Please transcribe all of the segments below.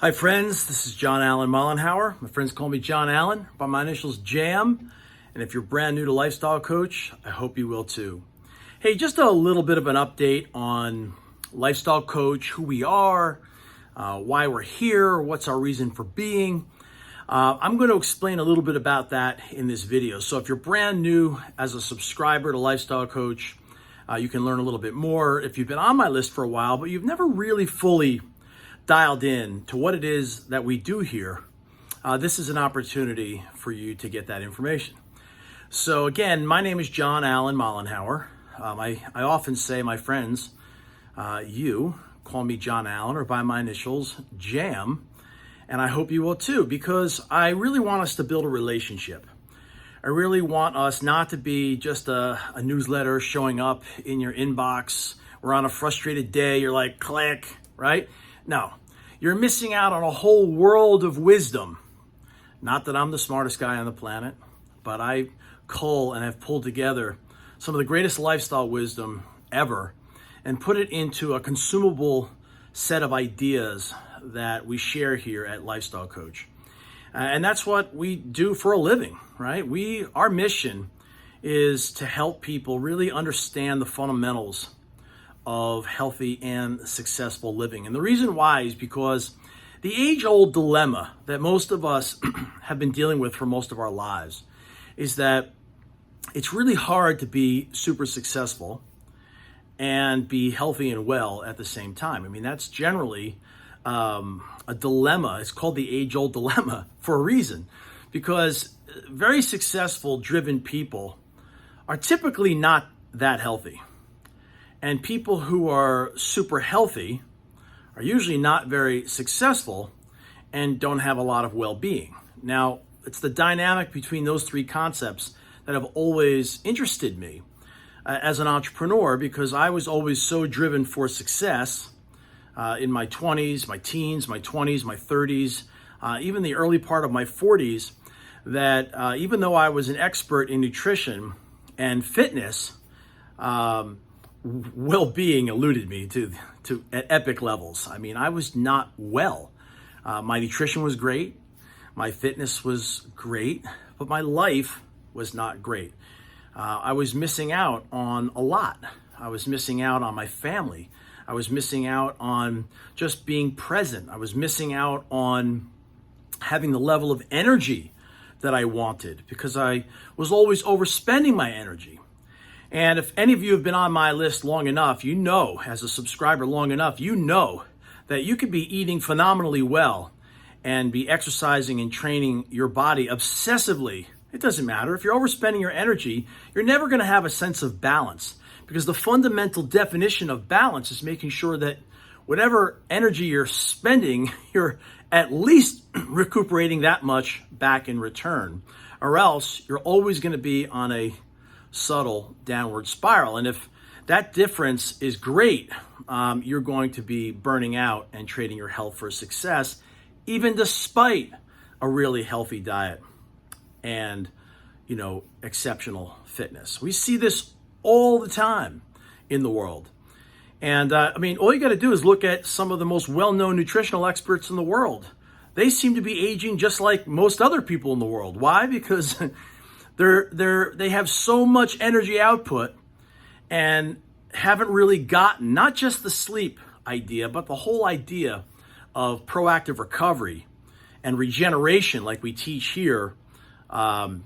Hi friends, this is John Allen Mollenhauer. My friends call me John Allen by my initials JAM. And if you're brand new to Lifestyle Coach, I hope you will too. Hey, just a little bit of an update on Lifestyle Coach, who we are, why we're here, what's our reason for being. I'm going to explain a little bit about that in this video. So if you're brand new as a subscriber to Lifestyle Coach, you can learn a little bit more. If you've been on my list for a while, but you've never really fully dialed in to what it is that we do here, this is an opportunity for you to get that information. So again, my name is John Allen Mollenhauer. I often say, my friends, you call me John Allen or by my initials, JAM, and I hope you will too, because I really want us to build a relationship. I really want us not to be just a newsletter showing up in your inbox. We're on a frustrated day, you're like, click, right? No, you're missing out on a whole world of wisdom. Not that I'm the smartest guy on the planet, but I cull and have pulled together some of the greatest lifestyle wisdom ever and put it into a consumable set of ideas that we share here at Lifestyle Coach. And that's what we do for a living, right? Our mission is to help people really understand the fundamentals of healthy and successful living. And the reason why is because the age-old dilemma that most of us have been dealing with for most of our lives is that it's really hard to be super successful and be healthy and well at the same time. I mean, that's generally a dilemma. It's called the age-old dilemma for a reason, because very successful, driven people are typically not that healthy. And people who are super healthy are usually not very successful and don't have a lot of well-being. Now, it's the dynamic between those three concepts that have always interested me as an entrepreneur, because I was always so driven for success in my 20s, my teens, my 20s, my 30s, even the early part of my 40s, that even though I was an expert in nutrition and fitness, well-being eluded me to at epic levels. I mean, I was not well. My nutrition was great. My fitness was great, but my life was not great. I was missing out on a lot. I was missing out on my family. I was missing out on just being present. I was missing out on having the level of energy that I wanted, because I was always overspending my energy. And if any of you have been on my list long enough, you know, as a subscriber long enough, you know that you could be eating phenomenally well and be exercising and training your body obsessively. It doesn't matter. If you're overspending your energy, you're never going to have a sense of balance, because the fundamental definition of balance is making sure that whatever energy you're spending, you're at least recuperating that much back in return, or else you're always going to be on a subtle downward spiral. And if that difference is great, you're going to be burning out and trading your health for success, even despite a really healthy diet and, exceptional fitness. We see this all the time in the world. And all you got to do is look at some of the most well-known nutritional experts in the world. They seem to be aging just like most other people in the world. Why? Because they have so much energy output and haven't really gotten not just the sleep idea, but the whole idea of proactive recovery and regeneration, like we teach here. I'm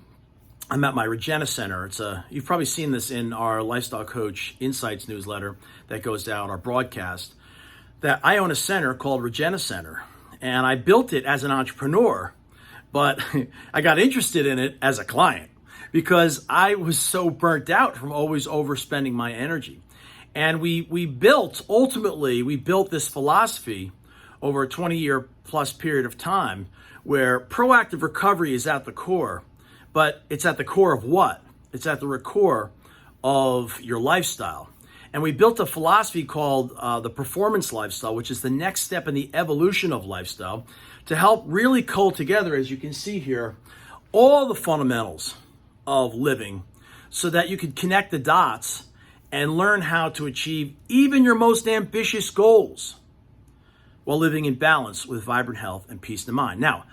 at my Regena Center. You've probably seen this in our Lifestyle Coach Insights newsletter that goes out, our broadcast, that I own a center called Regena Center. And I built it as an entrepreneur, but I got interested in it as a client, because I was so burnt out from always overspending my energy. And we built this philosophy over a 20-year plus period of time, where proactive recovery is at the core. But it's at the core of what? It's at the core of your lifestyle. And we built a philosophy called the performance lifestyle, which is the next step in the evolution of lifestyle, to help really cull together, as you can see here, all the fundamentals of living, so that you could connect the dots and learn how to achieve even your most ambitious goals while living in balance with vibrant health and peace of mind. Now,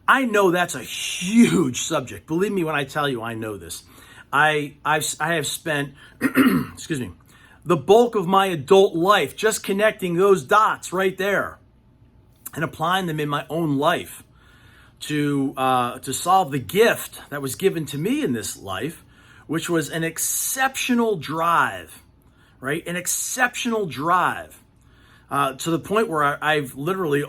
I know that's a huge subject. Believe me when I tell you I know this. I have spent, excuse me, the bulk of my adult life just connecting those dots right there and applying them in my own life to solve the gift that was given to me in this life, which was an exceptional drive, right? An exceptional drive to the point where I've literally,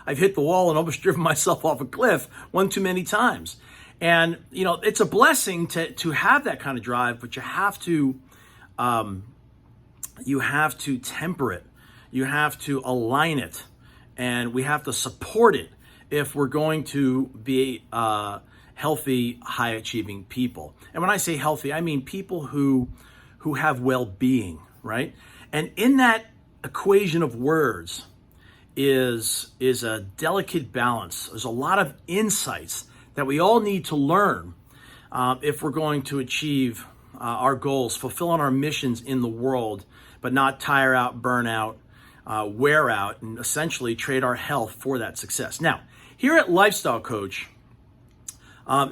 I've hit the wall and almost driven myself off a cliff one too many times. And, you know, it's a blessing to have that kind of drive, but you have to temper it. You have to align it, and we have to support it if we're going to be healthy, high-achieving people. And when I say healthy, I mean people who have well-being, right? And in that equation of words is a delicate balance. There's a lot of insights that we all need to learn if we're going to achieve our goals, fulfill on our missions in the world, but not tire out, burn out, wear out, and essentially trade our health for that success. Now, here at Lifestyle Coach,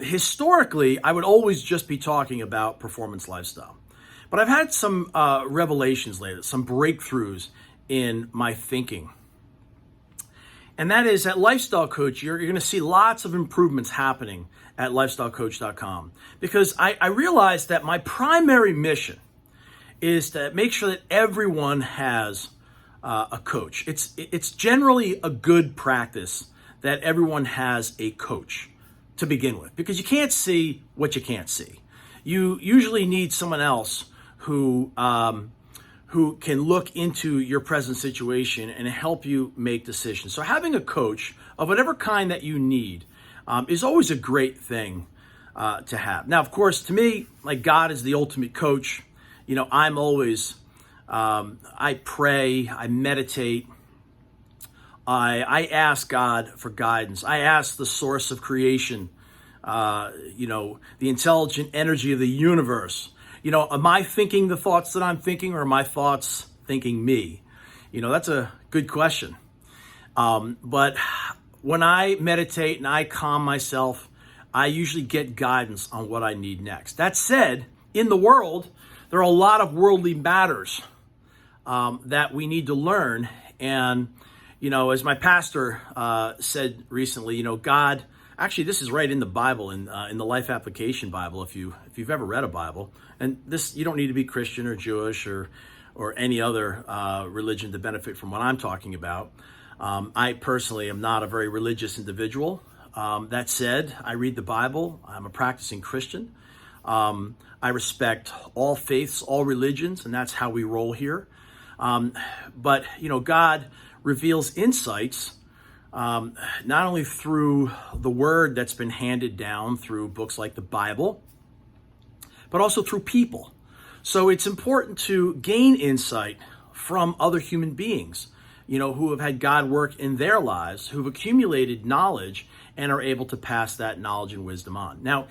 historically, I would always just be talking about performance lifestyle. But I've had some revelations lately, some breakthroughs in my thinking. And that is at Lifestyle Coach, you're going to see lots of improvements happening at lifestylecoach.com, because I realized that my primary mission is to make sure that everyone has a coach. It's generally a good practice that everyone has a coach to begin with, because you can't see what you can't see. You usually need someone else who can look into your present situation and help you make decisions. So having a coach of whatever kind that you need is always a great thing to have. Now, of course, to me, like, God is the ultimate coach. You know, I'm always, I pray, I meditate, I ask God for guidance. I ask the source of creation, the intelligent energy of the universe. You know, am I thinking the thoughts that I'm thinking, or are my thoughts thinking me? You know, that's a good question. But when I meditate and I calm myself, I usually get guidance on what I need next. That said, in the world, there are a lot of worldly matters that we need to learn. And, you know, as my pastor said recently, you know, God, actually, this is right in the Bible, in the Life Application Bible, if you've ever read a Bible. And this, you don't need to be Christian or Jewish or any other religion to benefit from what I'm talking about. I personally am not a very religious individual. That said, I read the Bible. I'm a practicing Christian. I respect all faiths, all religions, and that's how we roll here. But, you know, God reveals insights not only through the word that's been handed down through books like the Bible, but also through people. So it's important to gain insight from other human beings, you know, who have had God work in their lives, who've accumulated knowledge and are able to pass that knowledge and wisdom on. Now,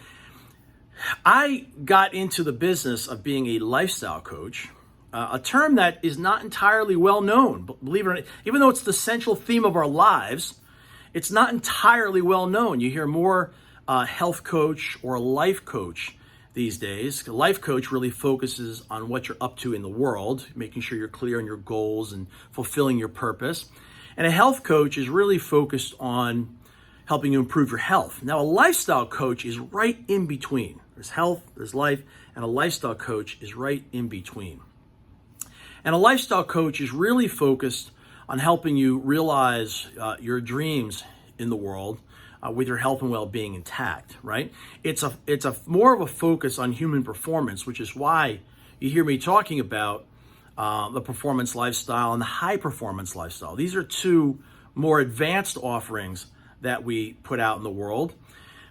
I got into the business of being a lifestyle coach, a term that is not entirely well known, but believe it or not, even though it's the central theme of our lives, it's not entirely well known. You hear more health coach or life coach these days. A life coach really focuses on what you're up to in the world, making sure you're clear on your goals and fulfilling your purpose. And a health coach is really focused on helping you improve your health. Now, a lifestyle coach is right in between. There's health, there's life, and a lifestyle coach is right in between. And a lifestyle coach is really focused on helping you realize your dreams in the world with your health and well-being intact, right? It's a more of a focus on human performance, which is why you hear me talking about the performance lifestyle and the high performance lifestyle. These are two more advanced offerings that we put out in the world,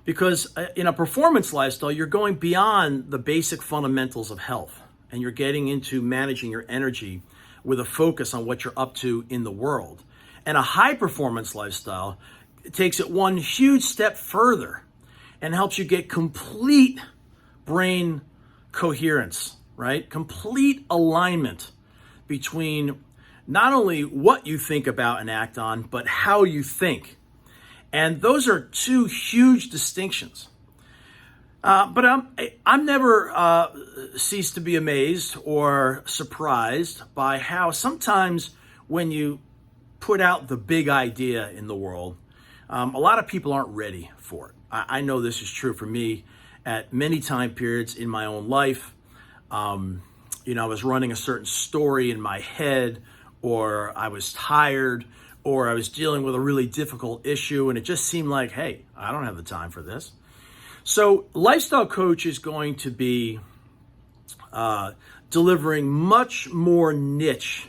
because in a performance lifestyle, you're going beyond the basic fundamentals of health, and you're getting into managing your energy with a focus on what you're up to in the world. And a high performance lifestyle takes it one huge step further and helps you get complete brain coherence, right? Complete alignment between not only what you think about and act on, but how you think. And those are two huge distinctions. But I'm never ceased to be amazed or surprised by how sometimes when you put out the big idea in the world, a lot of people aren't ready for it. I know this is true for me at many time periods in my own life. I was running a certain story in my head, or I was tired, or I was dealing with a really difficult issue, and it just seemed like, hey, I don't have the time for this. So Lifestyle Coach is going to be delivering much more niche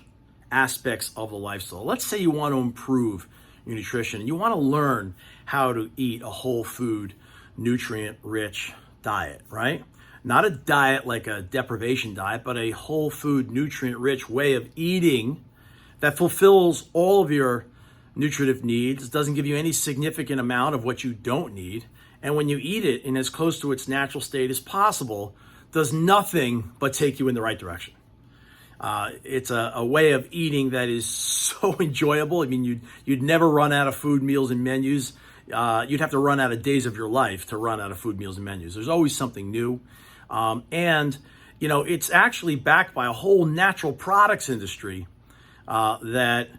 aspects of the lifestyle. Let's say you want to improve your nutrition. You want to learn how to eat a whole food, nutrient-rich diet, right? Not a diet like a deprivation diet, but a whole food, nutrient-rich way of eating that fulfills all of your nutritive needs, doesn't give you any significant amount of what you don't need, and when you eat it in as close to its natural state as possible, does nothing but take you in the right direction. It's a way of eating that is so enjoyable. I mean, you'd never run out of food, meals, and menus. You'd have to run out of days of your life to run out of food, meals, and menus. There's always something new. It's actually backed by a whole natural products industry that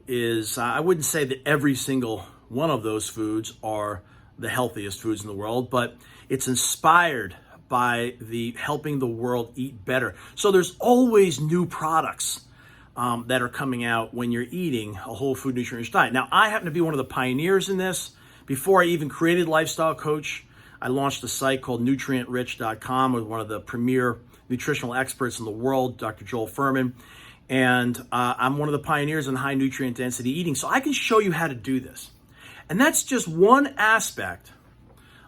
is, I wouldn't say that every single one of those foods are the healthiest foods in the world, but it's inspired by the helping the world eat better. So there's always new products that are coming out when you're eating a whole food nutrient diet. Now, I happen to be one of the pioneers in this. Before I even created Lifestyle Coach, I launched a site called nutrientrich.com with one of the premier nutritional experts in the world, Dr. Joel Furman. And I'm one of the pioneers in high nutrient density eating. So I can show you how to do this. And that's just one aspect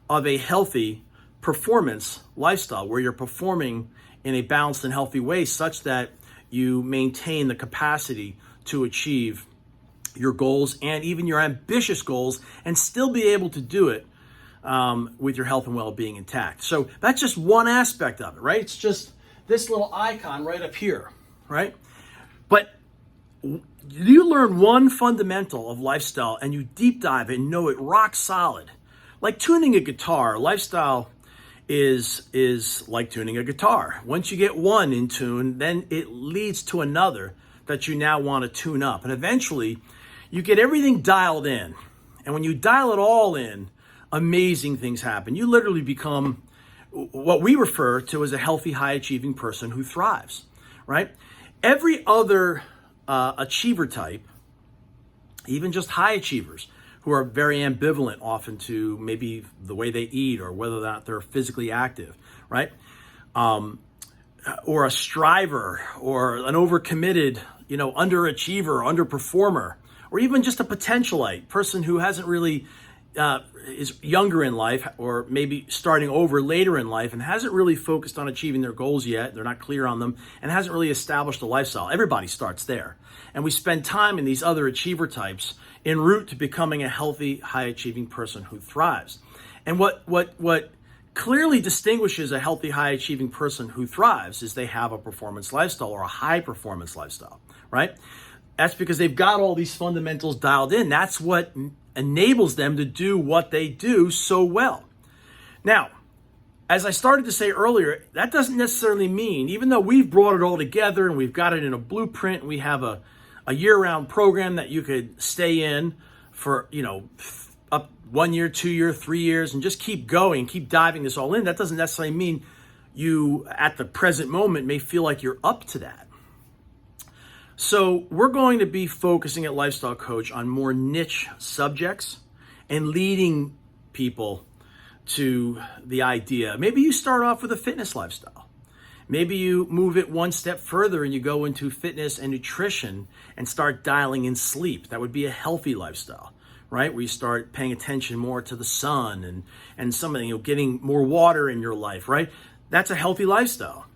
of a healthy performance lifestyle where you're performing in a balanced and healthy way such that you maintain the capacity to achieve your goals and even your ambitious goals and still be able to do it with your health and well-being intact. So that's just one aspect of it, right? It's just this little icon right up here, right? But you learn one fundamental of lifestyle and you deep dive and know it rock solid. Like tuning a guitar, lifestyle is like tuning a guitar. Once you get one in tune, then it leads to another that you now want to tune up. And eventually you get everything dialed in. And when you dial it all in, amazing things happen. You literally become what we refer to as a healthy, high-achieving person who thrives, right? Every other achiever type, even just high achievers, who are very ambivalent often to maybe the way they eat or whether or not they're physically active, right? Or a striver or an overcommitted, underachiever, underperformer, or even just a potentialite, person who hasn't really is younger in life or maybe starting over later in life and hasn't really focused on achieving their goals yet. They're not clear on them and hasn't really established a lifestyle. Everybody starts there. And we spend time in these other achiever types en route to becoming a healthy, high-achieving person who thrives. And what clearly distinguishes a healthy, high-achieving person who thrives is they have a performance lifestyle or a high-performance lifestyle, right? That's because they've got all these fundamentals dialed in. That's what enables them to do what they do so well. Now, as I started to say earlier, that doesn't necessarily mean, even though we've brought it all together and we've got it in a blueprint, we have a year-round program that you could stay in for, up 1 year, 2 year, 3 years, and just keep going, keep diving this all in. That doesn't necessarily mean you, at the present moment, may feel like you're up to that. So we're going to be focusing at Lifestyle Coach on more niche subjects and leading people to the idea. Maybe you start off with a fitness lifestyle. Maybe you move it one step further and you go into fitness and nutrition and start dialing in sleep. That would be a healthy lifestyle, right? Where you start paying attention more to the sun and something, getting more water in your life, right? That's a healthy lifestyle.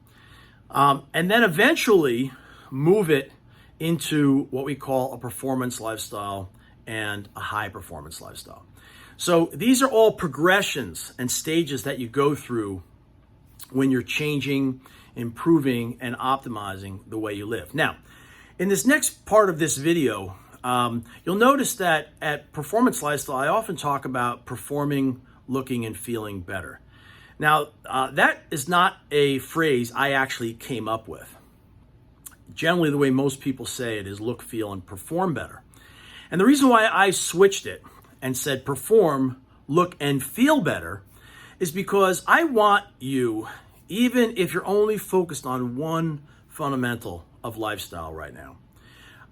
And then eventually move it into what we call a performance lifestyle and a high performance lifestyle. So these are all progressions and stages that you go through when you're changing, improving, and optimizing the way you live. Now, In this next part of this video, you'll notice that at Performance Lifestyle, I often talk about performing, looking, and feeling better. Now, that is not a phrase I actually came up with. Generally, the way most people say it is look, feel, and perform better. And the reason why I switched it and said perform, look, and feel better is because I want you, even if you're only focused on one fundamental of lifestyle right now,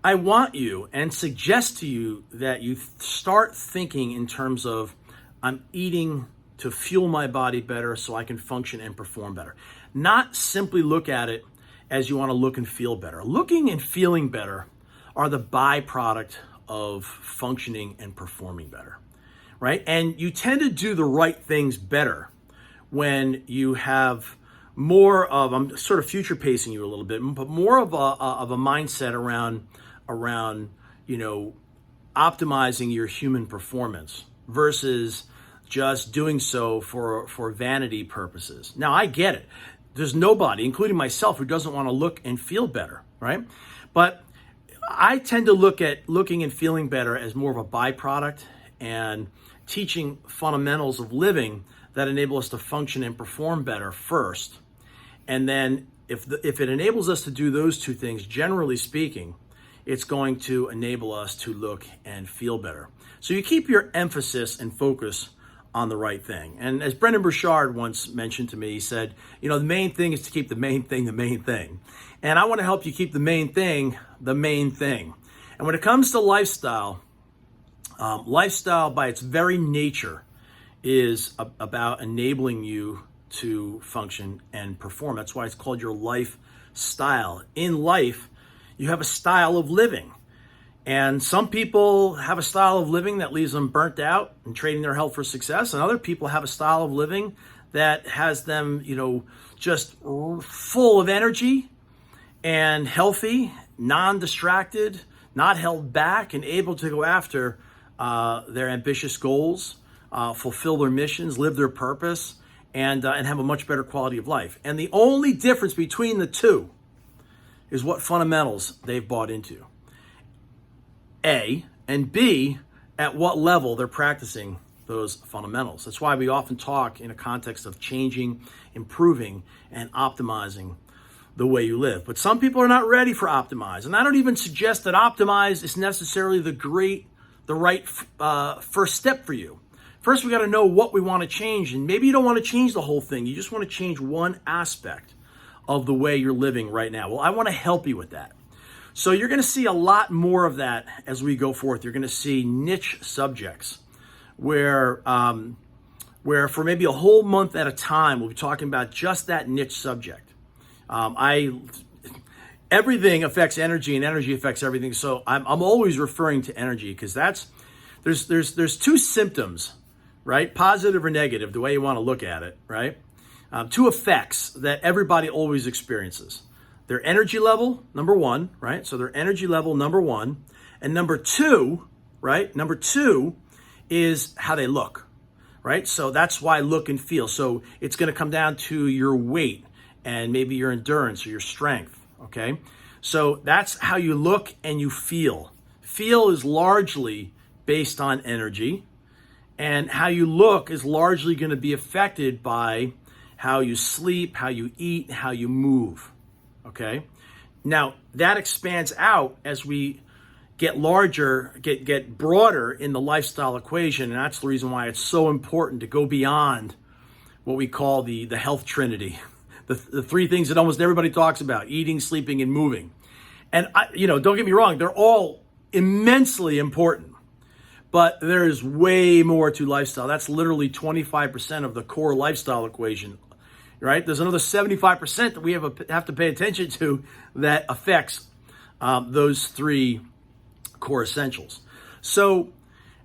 I want you and suggest to you that you start thinking in terms of I'm eating to fuel my body better so I can function and perform better. Not simply look at it as you want to look and feel better. Looking and feeling better are the byproduct of functioning and performing better, right? And you tend to do the right things better when you have more of, I'm sort of future pacing you a little bit, but more of a mindset around optimizing your human performance versus just doing so for vanity purposes. Now, I get it. There's nobody, including myself, who doesn't want to look and feel better, right? But I tend to look at looking and feeling better as more of a byproduct and teaching fundamentals of living that enable us to function and perform better first. And then if it enables us to do those two things, generally speaking, it's going to enable us to look and feel better. So you keep your emphasis and focus on the right thing. And as Brendan Burchard once mentioned to me, he said, the main thing is to keep the main thing the main thing. And I want to help you keep the main thing the main thing. And when it comes to lifestyle, lifestyle by its very nature is about enabling you to function and perform. That's why it's called your lifestyle. In life, you have a style of living. And some people have a style of living that leaves them burnt out and trading their health for success. And other people have a style of living that has them, just full of energy and healthy, non-distracted, not held back, and able to go after their ambitious goals, fulfill their missions, live their purpose, and have a much better quality of life. And the only difference between the two is what fundamentals they've bought into. A, and B, at what level they're practicing those fundamentals. That's why we often talk in a context of changing, improving, and optimizing the way you live. But some people are not ready for optimize. And I don't even suggest that optimize is necessarily the right first step for you. First, we got to know what we want to change. And maybe you don't want to change the whole thing. You just want to change one aspect of the way you're living right now. Well, I want to help you with that. So you're going to see a lot more of that as we go forth. You're going to see niche subjects where for maybe a whole month at a time, we'll be talking about just that niche subject. Everything affects energy, and energy affects everything. So I'm always referring to energy because there's two symptoms, right? Positive or negative, the way you want to look at it, right? Two effects that everybody always experiences. Their energy level, number one, right? So their energy level, number one. And number two, right? Number two is how they look, right? So that's why look and feel. So it's going to come down to your weight and maybe your endurance or your strength, okay? So that's how you look and you feel. Feel is largely based on energy, and how you look is largely going to be affected by how you sleep, how you eat, how you move. Okay. Now that expands out as we get larger, get broader in the lifestyle equation. And that's the reason why it's so important to go beyond what we call the health trinity, the three things that almost everybody talks about: eating, sleeping, and moving. And don't get me wrong, they're all immensely important, but there is way more to lifestyle. That's literally 25% of the core lifestyle equation. Right? There's another 75% that we have to pay attention to that affects those three core essentials. So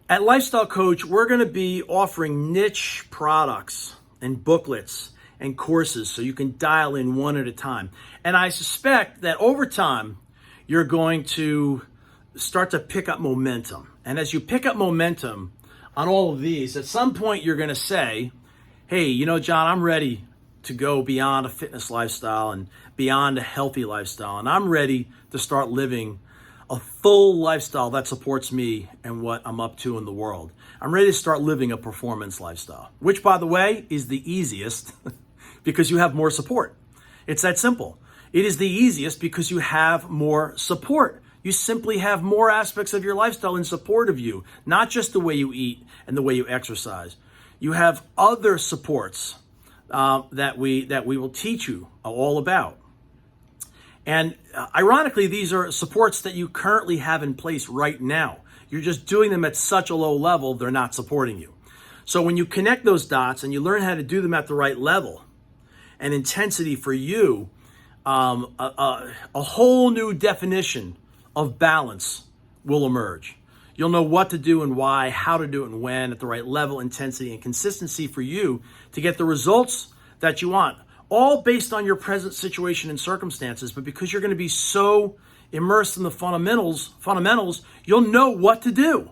at Lifestyle Coach, we're going to be offering niche products and booklets and courses so you can dial in one at a time. And I suspect that over time, you're going to start to pick up momentum. And as you pick up momentum on all of these, at some point you're going to say, hey, John, I'm ready to go beyond a fitness lifestyle and beyond a healthy lifestyle. And I'm ready to start living a full lifestyle that supports me and what I'm up to in the world. I'm ready to start living a performance lifestyle, which, by the way, is the easiest because you have more support. It's that simple. It is the easiest because you have more support. You simply have more aspects of your lifestyle in support of you, not just the way you eat and the way you exercise. You have other supports that we will teach you all about. And ironically, these are supports that you currently have in place right now. You're just doing them at such a low level, they're not supporting you. So when you connect those dots and you learn how to do them at the right level and intensity for you, a whole new definition of balance will emerge. You'll know what to do and why, how to do it and when at the right level, intensity, and consistency for you to get the results that you want. All based on your present situation and circumstances, but because you're going to be so immersed in the fundamentals, you'll know what to do.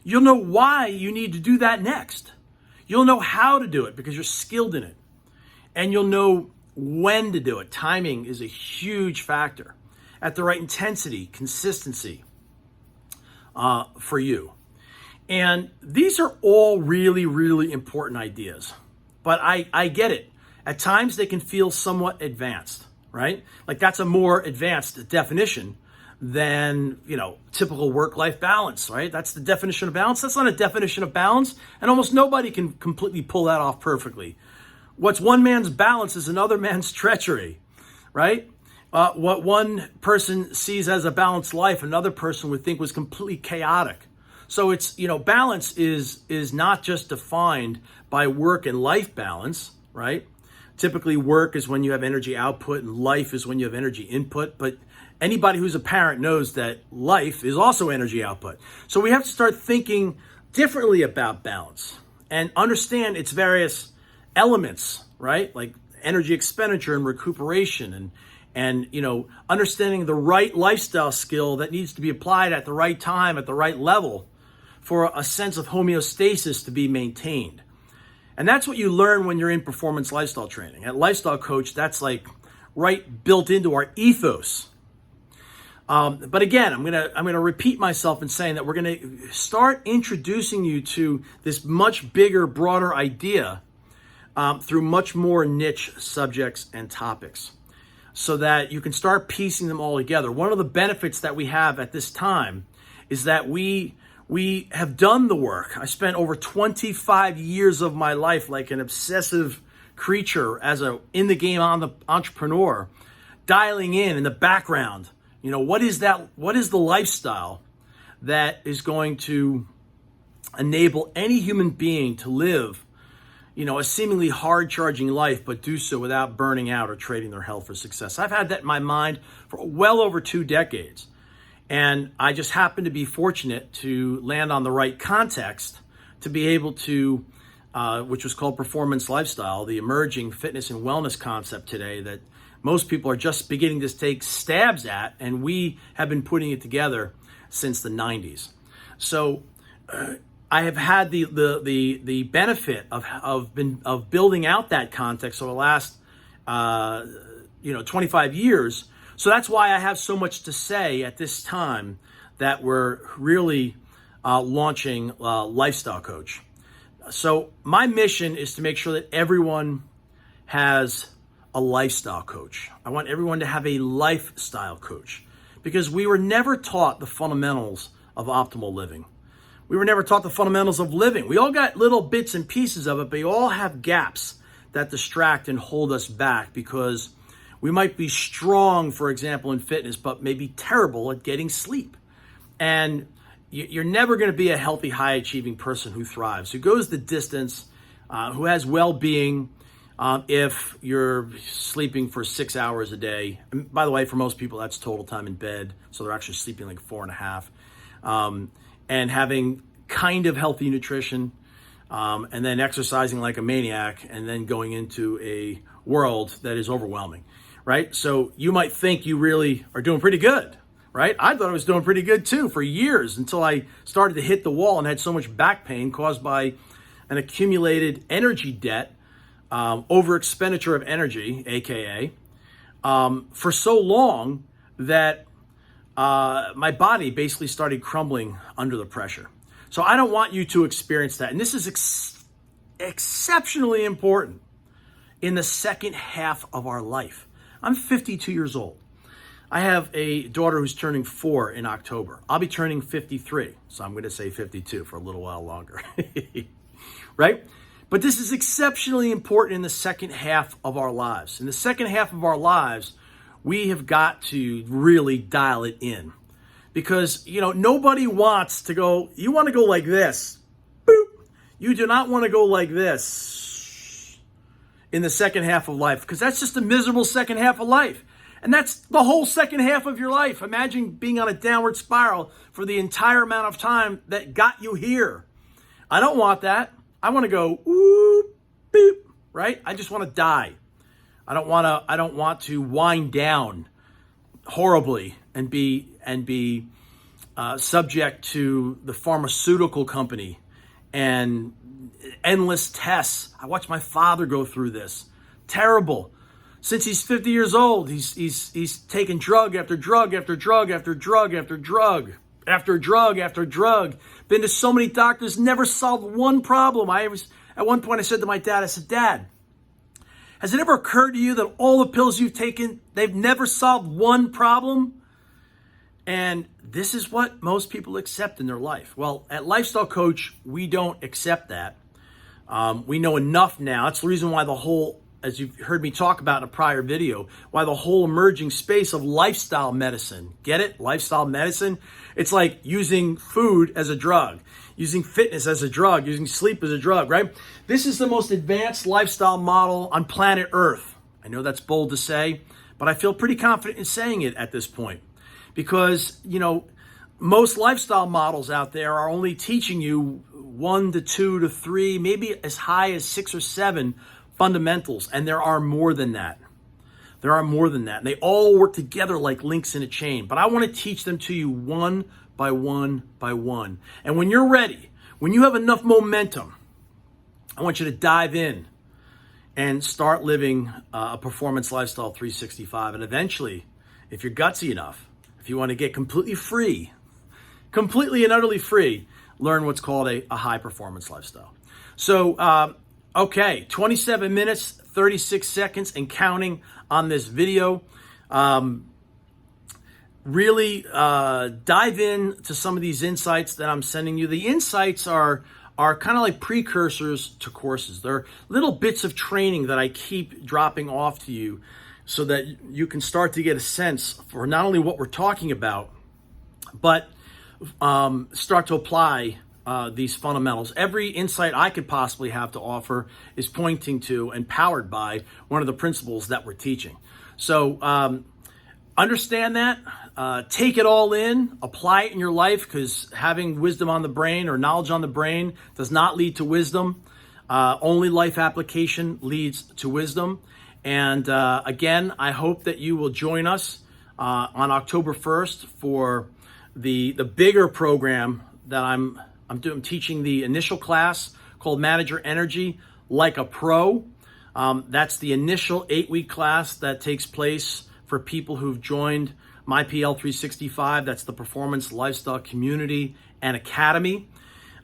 You'll know why you need to do that next. You'll know how to do it because you're skilled in it. And you'll know when to do it. Timing is a huge factor. At the right intensity, consistency for you. And these are all really, really important ideas. But I get it. At times they can feel somewhat advanced, right? Like that's a more advanced definition than, typical work-life balance, right? That's the definition of balance. That's not a definition of balance. And almost nobody can completely pull that off perfectly. What's one man's balance is another man's treachery, right? What one person sees as a balanced life, another person would think was completely chaotic. So it's, balance is not just defined by work and life balance, right? Typically work is when you have energy output and life is when you have energy input. But anybody who's a parent knows that life is also energy output. So we have to start thinking differently about balance and understand its various elements, right? Like energy expenditure and recuperation and understanding the right lifestyle skill that needs to be applied at the right time, at the right level for a sense of homeostasis to be maintained. And that's what you learn when you're in performance lifestyle training. At Lifestyle Coach, that's like right built into our ethos. But again, I'm gonna repeat myself in saying that we're gonna start introducing you to this much bigger, broader idea through much more niche subjects and topics, so that you can start piecing them all together. One of the benefits that we have at this time is that we have done the work. I spent over 25 years of my life like an obsessive creature as a in the game on the entrepreneur, dialing in the background. What is that? What is the lifestyle that is going to enable any human being to live, a seemingly hard charging life, but do so without burning out or trading their health for success? I've had that in my mind for well over 2 decades. And I just happen to be fortunate to land on the right context to be able to, which was called performance lifestyle, the emerging fitness and wellness concept today that most people are just beginning to take stabs at, and we have been putting it together since the 90s. So I have had the benefit of building out that context over the last 25 years. So that's why I have so much to say at this time that we're really launching Lifestyle Coach. So my mission is to make sure that everyone has a lifestyle coach. I want everyone to have a lifestyle coach because we were never taught the fundamentals of optimal living. We were never taught the fundamentals of living. We all got little bits and pieces of it, but we all have gaps that distract and hold us back because we might be strong, for example, in fitness, but maybe terrible at getting sleep. And you're never going to be a healthy, high-achieving person who thrives, who goes the distance, who has well-being, if you're sleeping for 6 hours a day. And by the way, for most people, that's total time in bed. So they're actually sleeping like 4.5. And having kind of healthy nutrition, and then exercising like a maniac, and then going into a world that is overwhelming, right? So you might think you really are doing pretty good, right? I thought I was doing pretty good too for years until I started to hit the wall and had so much back pain caused by an accumulated energy debt over expenditure of energy, AKA, for so long that my body basically started crumbling under the pressure. So I don't want you to experience that. And this is exceptionally important in the second half of our life. I'm 52 years old. I have a daughter who's turning 4 in October. I'll be turning 53, so I'm going to say 52 for a little while longer, right? But this is exceptionally important in the second half of our lives. In the second half of our lives, we have got to really dial it in because, nobody wants to go, you want to go like this. Boop. You do not want to go like this in the second half of life because that's just a miserable second half of life. And that's the whole second half of your life. Imagine being on a downward spiral for the entire amount of time that got you here. I don't want that. I want to go, whoop, beep, right? I just want to die. I don't want to wind down horribly and be subject to the pharmaceutical company and endless tests. I watched my father go through this. Terrible. Since he's 50 years old, he's taken drug after drug after drug after drug after drug after drug after drug. Been to so many doctors, never solved one problem. At one point I said to my dad, I said, Dad, has it ever occurred to you that all the pills you've taken, they've never solved one problem? And this is what most people accept in their life. Well, at Lifestyle Coach, we don't accept that. We know enough now. That's the reason why as you've heard me talk about in a prior video, why the whole emerging space of lifestyle medicine, get it? Lifestyle medicine. It's like using food as a drug, using fitness as a drug, using sleep as a drug, right? This is the most advanced lifestyle model on planet Earth. I know that's bold to say, but I feel pretty confident in saying it at this point because, most lifestyle models out there are only teaching you 1 to 2 to 3, maybe as high as 6 or 7 fundamentals, and there are more than that. There are more than that. And they all work together like links in a chain. But I want to teach them to you one by one by one. And when you're ready, when you have enough momentum, I want you to dive in and start living a performance lifestyle 365. And eventually, if you're gutsy enough, if you want to get completely free, completely and utterly free, learn what's called a high performance lifestyle. So, okay, 27 minutes, 36 seconds and counting on this video. Really dive in to some of these insights that I'm sending you. The insights are kind of like precursors to courses. They're little bits of training that I keep dropping off to you so that you can start to get a sense for not only what we're talking about, but start to apply these fundamentals. Every insight I could possibly have to offer is pointing to and powered by one of the principles that we're teaching. So understand that, take it all in, apply it in your life, because having wisdom on the brain or knowledge on the brain does not lead to wisdom. Only life application leads to wisdom. And again, I hope that you will join us on October 1st for the bigger program that I'm teaching the initial class called Manage Your Energy Like a Pro. That's the initial 8-week class that takes place for people who've joined my PL 365. That's the Performance Lifestyle Community and Academy.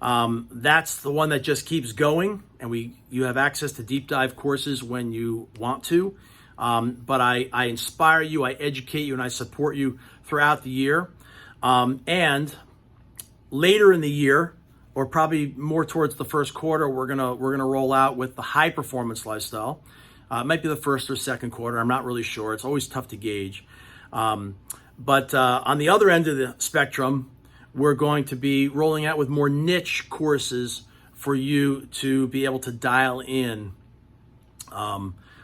That's the one that just keeps going, and you have access to deep dive courses when you want to. But I inspire you, I educate you, and I support you throughout the year. And later in the year, or probably more towards the first quarter, we're gonna roll out with the high performance lifestyle. It might be the first or second quarter. I'm not really sure. It's always tough to gauge. But on the other end of the spectrum, we're going to be rolling out with more niche courses for you to be able to dial in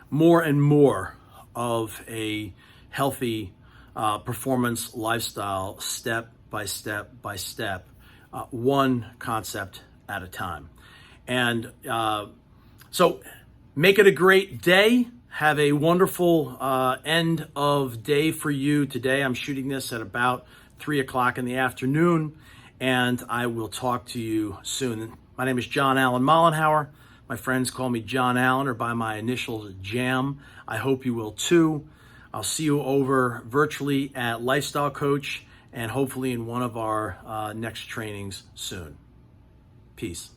more and more of a healthy performance lifestyle, step by step by step, one concept at a time. And so make it a great day. Have a wonderful end of day for you today. I'm shooting this at about 3 o'clock in the afternoon, and I will talk to you soon. My name is John Allen Mollenhauer, My friends call me John Allen, or by my initials, JAM. I hope you will too. I'll see you over virtually at Lifestyle Coach and hopefully in one of our next trainings soon. Peace.